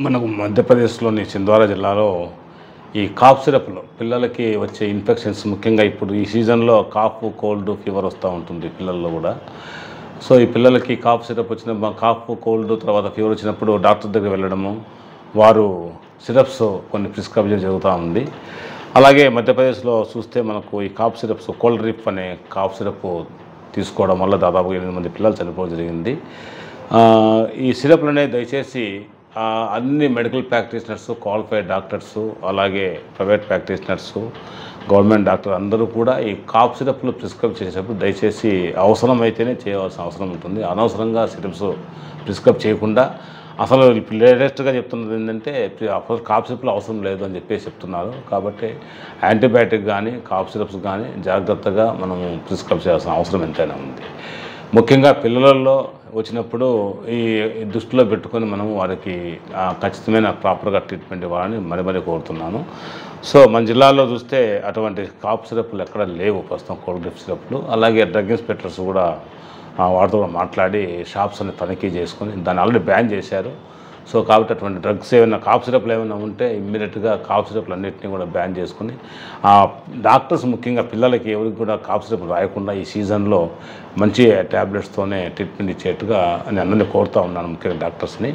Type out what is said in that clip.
మనకు మధ్యప్రదేశ్‌లోని చింద్వారా జిల్లాలో ఈ కాఫ్ సిరప్‌లు పిల్లలకి వచ్చే ఇన్ఫెక్షన్స్ ముఖ్యంగా ఇప్పుడు ఈ సీజన్‌లో కాఫ్, కోల్డ్, ఫీవర్ వస్తూ ఉంటుంది పిల్లల్లో కూడా. సో, ఈ పిల్లలకి కాఫ్ సిరప్ కాఫ్, కోల్డ్ తర్వాత ఫీవర్ వచ్చినప్పుడు డాక్టర్ దగ్గరికి వెళ్ళడము, వారు సిరప్స్ కొన్ని ప్రిస్క్రైబ్ చేయడం జరుగుతూ ఉంది. అలాగే మధ్యప్రదేశ్‌లో చూస్తే మనకు ఈ కాఫ్ సిరప్స్ కోల్డ్ రిప్ అనే కాఫ్ సిరప్ తీసుకోవడం వల్ల దాదాపు 8 మంది పిల్లలు చనిపోవడం జరిగింది. ఈ సిరప్‌లనేవి దయచేసి అన్ని మెడికల్ ప్రాక్టీషనర్స్, క్వాలిఫైడ్ డాక్టర్సు, అలాగే ప్రైవేట్ ప్రాక్టీషనర్సు, గవర్నమెంట్ డాక్టర్ అందరూ కూడా ఈ కాఫ్ సిరప్‌లు ప్రిస్క్రైబ్ చేసేటప్పుడు దయచేసి అవసరమైతేనే చేయవలసిన అవసరం ఉంటుంది. అనవసరంగా సిరప్స్ ప్రిస్క్రైబ్ చేయకుండా అసలు లేటెస్ట్‌గా చెప్తున్నది ఏంటంటే కాఫ్ సిరప్‌లు అవసరం లేదు అని చెప్పేసి చెప్తున్నారు. కాబట్టి యాంటీబయాటిక్ కానీ, కాఫ్ సిరప్స్ కానీ జాగ్రత్తగా మనము ప్రిస్క్రైబ్ చేయాల్సిన అవసరం ఎంతైనా ఉంది. ముఖ్యంగా పిల్లలలో వచ్చినప్పుడు ఈ దృష్టిలో పెట్టుకొని మనము వారికి ఖచ్చితమైన ప్రాపర్‌గా ట్రీట్మెంట్ ఇవ్వాలని మరీ కోరుతున్నాను. సో, మన జిల్లాలో చూస్తే అటువంటి కాఫ్ సిరప్‌లు ఎక్కడ లేవు ప్రస్తుతం, కోల్డ్ రిప్ సిరప్‌లు. అలాగే డ్రగ్ ఇన్స్పెక్టర్స్ కూడా వారితో కూడా మాట్లాడి షాప్స్ అన్ని తనిఖీ చేసుకొని దాన్ని ఆల్రెడీ బ్యాన్ చేశారు. సో, కాబట్టి అటువంటి డ్రగ్స్ ఏమైనా కాఫ్ సిరప్‌లు ఏమైనా ఉంటే ఇమ్మీడియట్‌గా కాఫ్ సిరప్‌లు అన్నింటినీ కూడా బ్యాన్ చేసుకొని డాక్టర్స్ ముఖ్యంగా పిల్లలకి ఎవరికి కూడా కాఫ్ సిరప్‌లు రాయకుండా ఈ సీజన్‌లో మంచి ట్యాబ్లెట్స్తోనే ట్రీట్మెంట్ ఇచ్చేట్టుగా నేను అందరినీ కోరుతూ ఉన్నాను, ముఖ్యంగా డాక్టర్స్‌ని.